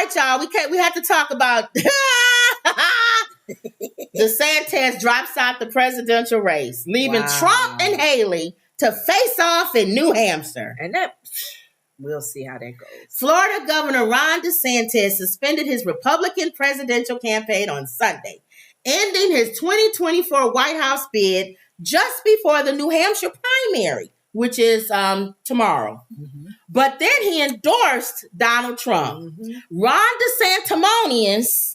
right, y'all. We have to talk about DeSantis drops out the presidential race, leaving Trump and Haley to face off in New Hampshire. And that we'll see how that goes. Florida Governor Ron DeSantis suspended his Republican presidential campaign on Sunday, ending his 2024 White House bid just before the New Hampshire primary, which is tomorrow. Mm-hmm. But then he endorsed Donald Trump. Mm-hmm. Ron DeSantimonians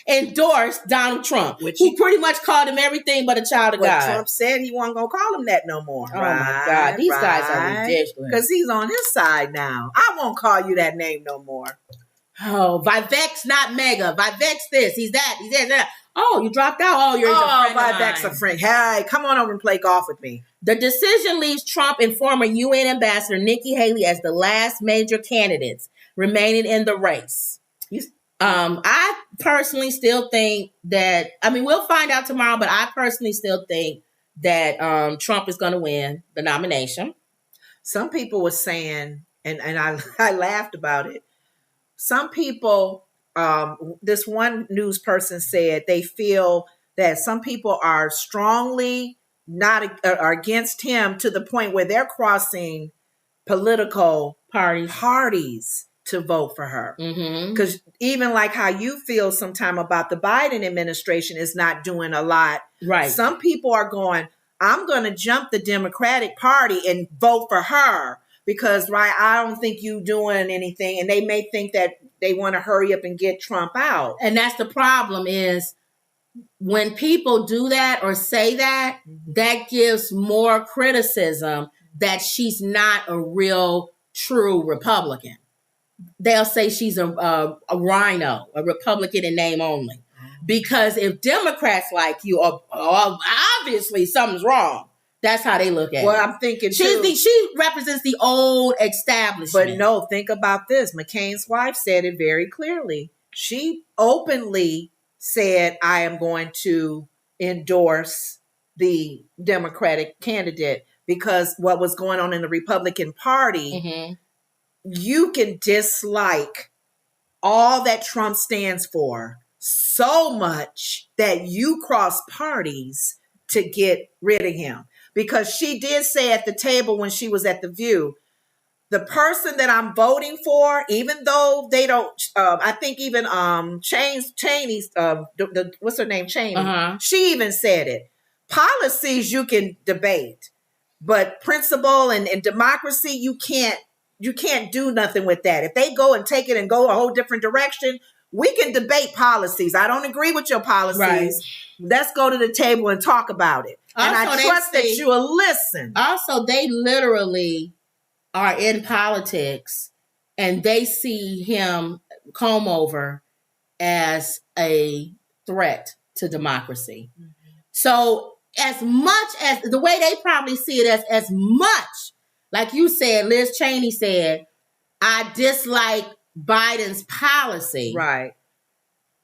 endorsed Donald Trump, who pretty much called him everything but a child of God. Trump said he wasn't going to call him that no more. Oh, my God. These guys are ridiculous. Because he's on his side now. I won't call you that name no more. Oh, Vivek's not mega. Vivek's this. He's that. He's that. Oh, you dropped out. Oh, you're a friend Vivek's a friend. Hey, come on over and play golf with me. The decision leaves Trump and former UN Ambassador Nikki Haley as the last major candidates remaining in the race. I personally still think that, we'll find out tomorrow, but I personally still think that Trump is going to win the nomination. Some people were saying, and I laughed about it, some people, this one news person said they feel that some people are strongly are against him to the point where they're crossing political parties to vote for her. Because even like how you feel sometime about the Biden administration is not doing a lot. Right. Some people are going, I'm going to jump the Democratic Party and vote for her because, I don't think you doing anything. And they may think that they want to hurry up and get Trump out. And that's the problem is when people do that or say that, that gives more criticism that she's not a real, true Republican. They'll say she's a rhino, a Republican in name only. Because if Democrats like you, obviously something's wrong. That's how they look at it. Well, I'm thinking she represents the old establishment. But no, think about this. McCain's wife said it very clearly. She openly said, I am going to endorse the Democratic candidate because what was going on in the Republican Party, you can dislike all that Trump stands for so much that you cross parties to get rid of him. Because she did say at the table when she was at The View, the person that I'm voting for, even though they don't, I think even Cheney's, what's her name, Cheney, she even said it. Policies you can debate, but principle and democracy, you can't do nothing with that. If they go and take it and go a whole different direction, we can debate policies. I don't agree with your policies. Right. Let's go to the table and talk about it. Also, and I trust that you will listen. Also, they literally are in politics and they see him comb over as a threat to democracy. So as much as the way they probably see it as much, like you said, Liz Cheney said, I dislike Biden's policy. Right.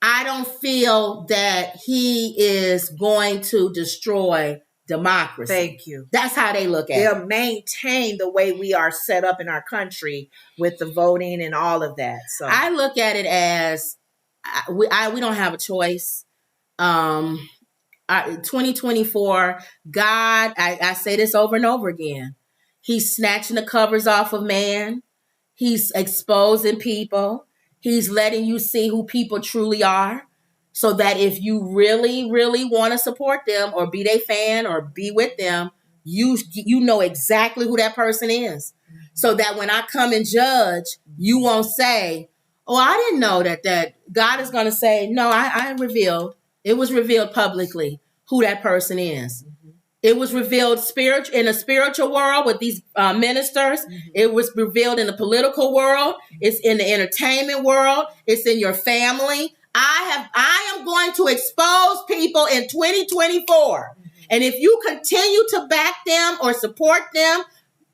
I don't feel that he is going to destroy democracy. Thank you. That's how they look at it. They'll maintain the way we are set up in our country with the voting and all of that. So I look at it as we don't have a choice. 2024, God, I say this over and over again. He's snatching the covers off of man. He's exposing people. He's letting you see who people truly are so that if you really, really want to support them or be their fan or be with them, you know exactly who that person is. So that when I come and judge, you won't say, oh, I didn't know that God is going to say, no, I revealed. It was revealed publicly who that person is. It was revealed in a spiritual world with these ministers. It was revealed in the political world. It's in the entertainment world. It's in your family. I am going to expose people in 2024. And if you continue to back them or support them,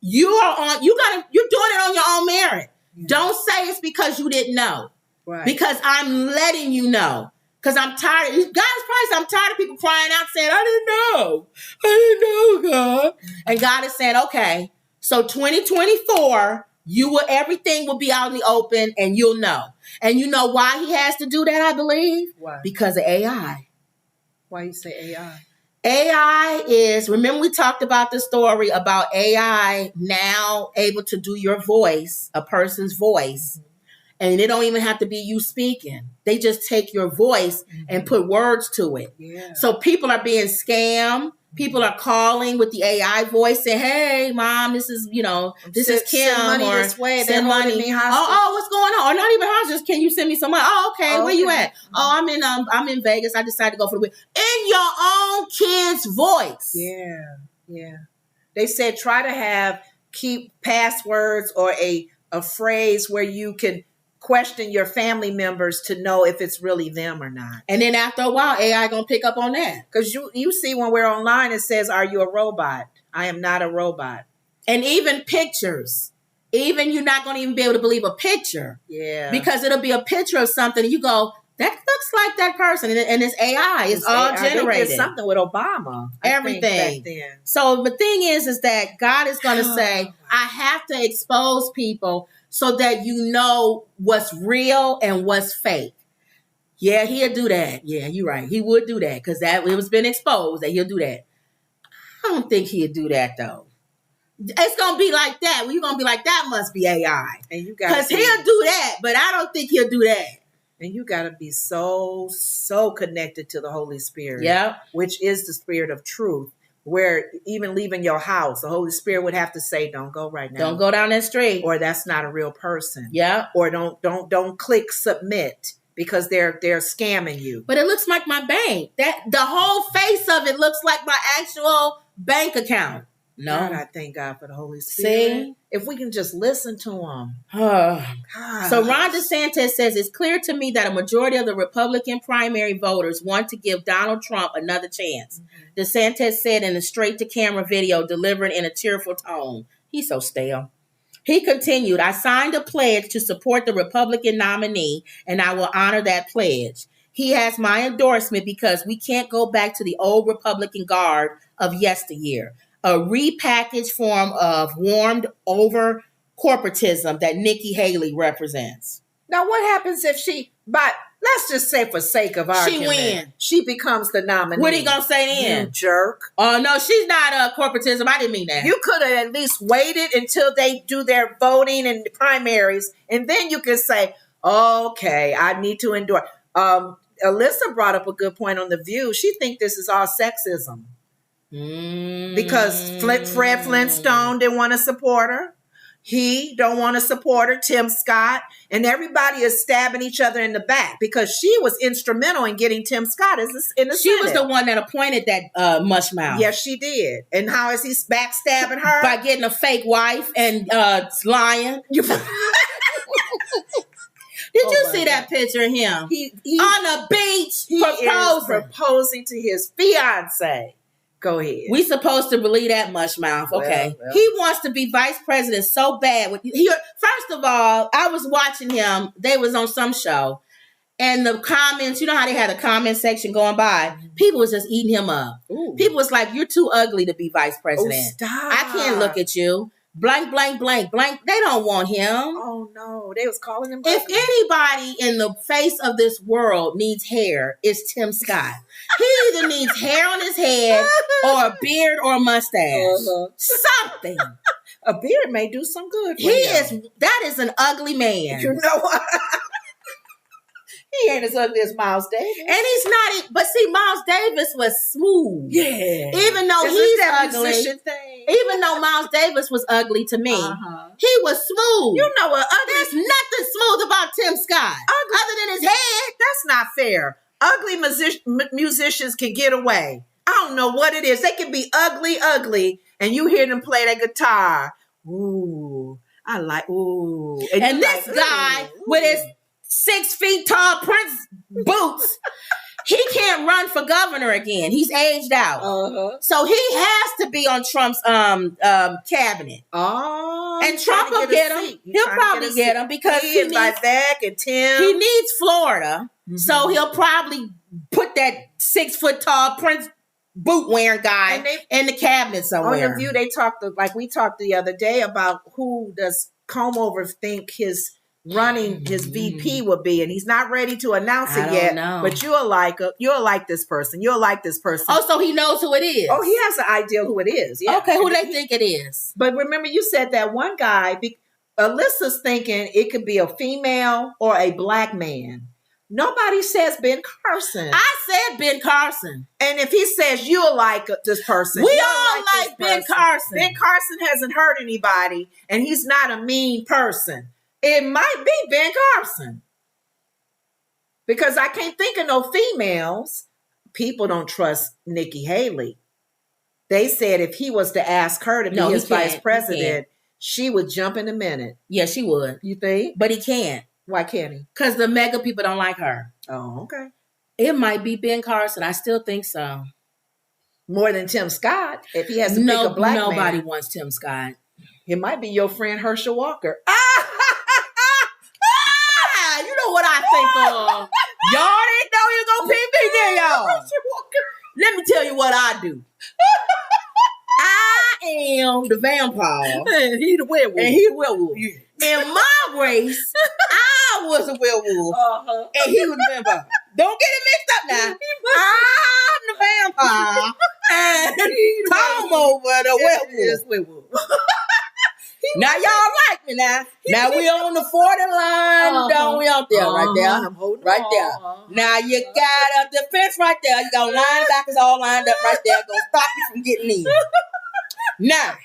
you're doing it on your own merit. Don't say it's because you didn't know. Right. Because I'm letting you know. Because I'm tired. God's probably I'm tired of people crying out saying, I didn't know, God. And God is saying, okay, so 2024, everything will be out in the open and you'll know. And you know why he has to do that, I believe? Why? Because of AI. Why you say AI? AI is, remember we talked about the story about AI now able to do your voice, a person's voice. And it don't even have to be you speaking. They just take your voice and put words to it. Yeah. So people are being scammed. People are calling with the AI voice saying, "Hey, mom, this is, this is Kim." Send money or this way. send They're money. holding me hostage. Oh, what's going on? Or not even hostage. Can you send me some money? Oh, okay. Where you at? Oh, I'm in Vegas. I decided to go for the week. In your own kid's voice. Yeah. They said try to keep passwords or a phrase where you can question your family members to know if it's really them or not. And then after a while, AI gonna pick up on that. Because you see when we're online, it says, "Are you a robot?" I am not a robot. And even pictures. Even you're not gonna even be able to believe a picture. Yeah. Because it'll be a picture of something and you go, that looks like that person. And it's AI. It's all AI. generated. They did something with Obama. Everything. Back then. So the thing is that God is going to say, I have to expose people so that you know what's real and what's fake. Yeah, he'll do that. Yeah, you're right. He would do that because it was been exposed that he'll do that. I don't think he'll do that though. It's going to be like that. You're going to be like, that must be AI. Because he'll do that, but I don't think he'll do that. And you got to be so connected to the Holy Spirit. Yeah. Which is the spirit of truth. Where even leaving your house, the Holy Spirit would have to say, "Don't go right now. Don't go down that street." Or that's not a real person. Yeah. Or don't click submit because they're scamming you. But it looks like my bank. That the whole face of it looks like my actual bank account. No. God, I thank God for the Holy Spirit. See? If we can just listen to him. So Ron DeSantis says, it's clear to me that a majority of the Republican primary voters want to give Donald Trump another chance. DeSantis said in a straight-to-camera video delivered in a tearful tone. He's so stale. He continued, I signed a pledge to support the Republican nominee, and I will honor that pledge. He has my endorsement because we can't go back to the old Republican guard of yesteryear. A repackaged form of warmed over corporatism that Nikki Haley represents. Now, what happens if let's just say for sake of argument, she becomes the nominee. What are you going to say then? You jerk. Oh, no, she's not a corporatism. I didn't mean that. You could have at least waited until they do their voting and primaries, and then you can say, okay, I need to endorse. Alyssa brought up a good point on The View. She thinks this is all sexism. Because Fred Flintstone didn't want to support her. He don't want to support her, Tim Scott. And everybody is stabbing each other in the back because she was instrumental in getting Tim Scott in the Senate. She was the one that appointed that mush mouth. Yes, she did. And how is he backstabbing her? By getting a fake wife and lying. Did you see that picture of him? He on the beach proposing to his fiance. Go ahead. We supposed to believe that mush mouth. Okay. Well. He wants to be vice president so bad. First of all, I was watching him. They was on some show. And the comments, you know how they had a comment section going by? People was just eating him up. Ooh. People was like, you're too ugly to be vice president. Oh, stop. I can't look at you. Blank, blank, blank, blank. They don't want him. Oh, no. They was calling him. If anybody in the face of this world needs hair, it's Tim Scott. He either needs hair on his head or a beard or a mustache. Something. A beard may do some good. That is an ugly man. You know what? He ain't as ugly as Miles Davis. And he's not, but see, Miles Davis was smooth. Yeah. Even though he's ugly. Even though Miles Davis was ugly to me, he was smooth. You know what? There's nothing smooth about Tim Scott. Other than his head. That's not fair. Ugly musicians can get away. I don't know what it is. They can be ugly, and you hear them play their guitar. Ooh, I like, ooh. And this guy with his 6 feet tall Prince boots, he can't run for governor again. He's aged out. So he has to be on Trump's cabinet. Oh. And Trump will get him. He'll probably get him because he needs Vivek and Tim. He needs Florida. So he'll probably put that 6 foot tall Prince boot wearing guy in the cabinet somewhere. On The View, they talked like we talked the other day about who does Comover think his running his VP will be, and he's not ready to announce it yet. Know. But you'll like this person. You'll like this person. Oh, so he knows who it is. Oh, he has an idea who it is. Yeah. Okay, who they think it is. But remember, you said that one guy. Alyssa's thinking it could be a female or a black man. Nobody says Ben Carson. I said Ben Carson. And if he says you'll like this person, we all like Ben Carson. Ben Carson hasn't hurt anybody, and he's not a mean person. It might be Ben Carson. Because I can't think of no females. People don't trust Nikki Haley. They said if he was to ask her to be his vice president, she would jump in a minute. Yeah, she would. You think? But he can't. Why can't he? Because the mega people don't like her. Oh, okay. It might be Ben Carson. I still think so. More than Tim Scott. If he has to pick a black man. Nobody wants Tim Scott. It might be your friend Herschel Walker. You know what I think of. Y'all didn't know you was going to pick me there, y'all. Herschel Walker. Let me tell you what I do. I am the vampire. And he the werewolf. Yeah. In my race, I was a werewolf. And he was a vampire. Don't get it mixed up now. I'm the vampire. And Tom over the werewolf. Now y'all like me now. Now we on the 40 line. Down we out there right there. I'm holding right there. Now you got a defense right there. You got linebackers all lined up right there. Gonna stop you from getting in. Now,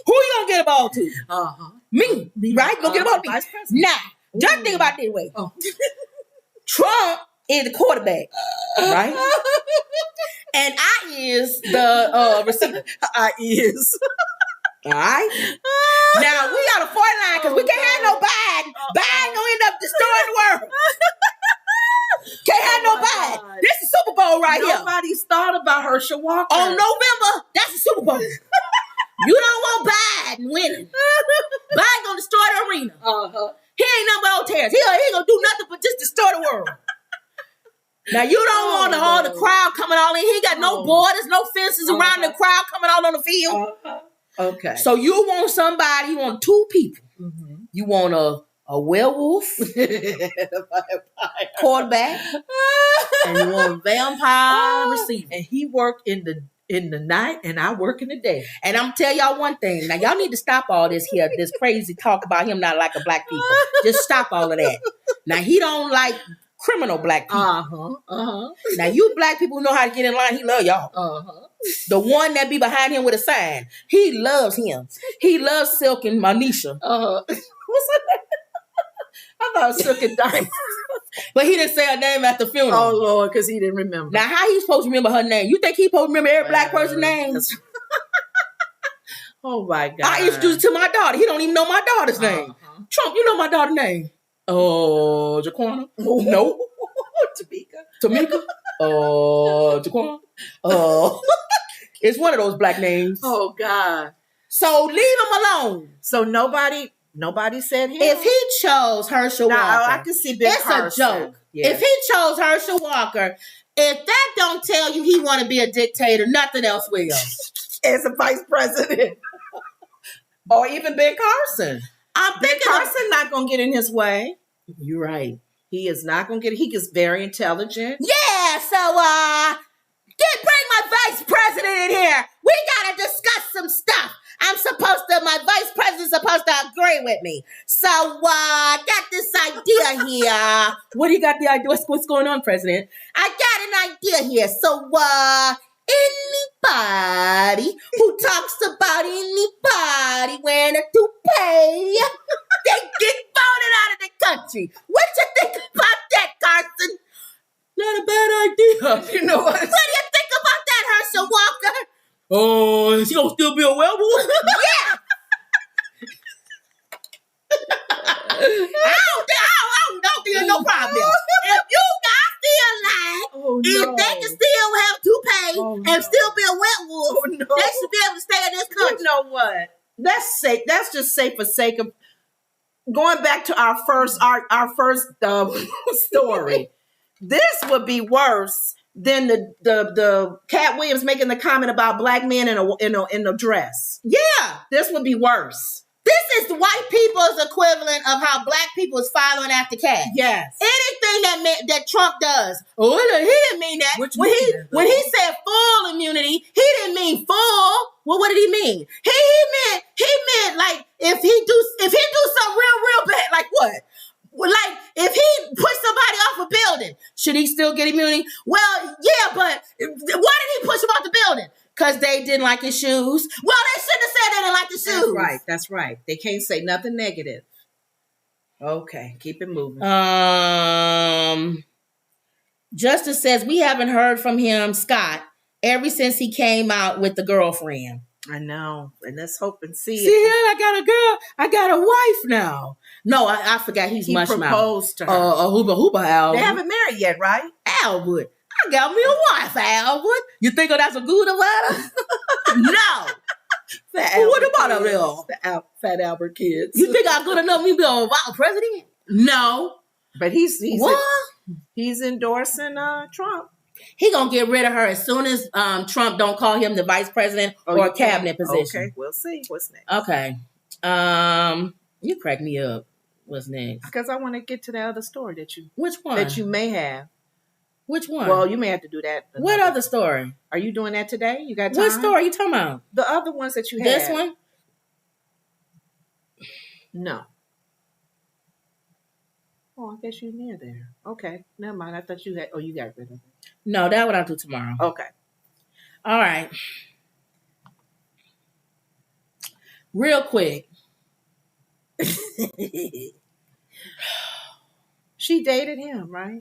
who you gonna get a ball to? Me, right? Gonna get a ball to me. Now, just think about this way. Trump is the quarterback, right? And I is the receiver. I is. All right. Now we got a 40 line because we can't have no Biden. Biden gonna end up destroying the world. Can't have no Biden. This is Super Bowl right here. Nobody's thought about Herschel Walker. On November, that's the Super Bowl. You don't want Biden winning. Biden gonna destroy the arena. He ain't nothing but old tears. He ain't gonna do nothing but just destroy the world. Now you don't want all the crowd coming all in. He ain't got no borders, no fences around the crowd coming all on the field. Okay. So you want somebody, you want two people. You want a werewolf quarterback, and you want a vampire receiver. And he worked in the night, and I work in the day. And I'm tell y'all one thing. Now y'all need to stop all this here, this crazy talk about him not liking black people. Just stop all of that. Now he don't like criminal black people. Now you black people who know how to get in line, he love y'all. The one that be behind him with a sign, he loves him. He loves Silk and Manisha. What's her name? I thought Silk and Diamond. But he didn't say her name at the funeral. Oh Lord, because he didn't remember. Now how he supposed to remember her name? You think he supposed to remember every black person's name? Oh my God. I introduced it to my daughter. He don't even know my daughter's name. Trump, you know my daughter's name. Jaquana? No. Tamika? Jaquana? It's one of those black names. Oh God. So leave him alone. So nobody said him. If he chose Herschel Walker, I can see Ben Carson. It's a joke. Yeah. If he chose Herschel Walker, if that don't tell you he want to be a dictator, nothing else will. As a vice president. Or even Ben Carson. Ben Carson not going to get in his way. You're right. He is not going to get it. He gets very intelligent. Yeah, so bring my vice president in here. We got to discuss some stuff. My vice president's supposed to agree with me. So, got this idea here. What do you got the idea? What's going on, President? I got an idea here. So, anybody who talks about anybody wearing a toupee, they get voted out of the country. What you think about that, Carson? Not a bad idea. You know what? What do you think about that, Herschel Walker? Oh, is he gonna still be a werewolf? Yeah. I don't think there's no problem. If you guys feel like if they can still have toupee and still be a werewolf, they should be able to stay in this country. You know what? That's just say for sake of going back to our first story. This would be worse than the Cat Williams making the comment about black men in a dress. Yeah, this would be worse. This is the white people's equivalent of how black people is following after cats. Yes. Anything that Trump does, he didn't mean that. When he said full immunity, he didn't mean full. Well, what did he mean? He meant like if he do something real bad, like what? Like if he push somebody off a building, should he still get immunity? Well, yeah, but why did he push him off the building? Because they didn't like his shoes. Well, they shouldn't have said they didn't like the shoes. That's right. They can't say nothing negative. Okay, keep it moving. Justice says we haven't heard from him, Scott, ever since he came out with the girlfriend. I know. And let's hope and see. See, I got a girl. I got a wife now. No, I forgot he proposed to her. Hooba Albert. They haven't married yet, right? Albert. I got me a wife, Albert. You think that's a good about her? No. What about the Fat Albert kids? You think I'm good enough to be a vice president? No. But he's what? He's endorsing Trump. He gonna get rid of her as soon as Trump don't call him the vice president or a cabinet position. Okay, we'll see. What's next? Okay. You crack me up. What's next? Because I want to get to the other story that you. Which one? That you may have. Which one? Well, you may have to do that. What other story? Are you doing that today? You got time? What story are you talking about? The other ones that you had. This one? No. Oh, I guess you're near there. Okay, never mind. I thought you had. Oh, you got rid of it. No, that one I'll do tomorrow. Okay. All right. Real quick. She dated him, right?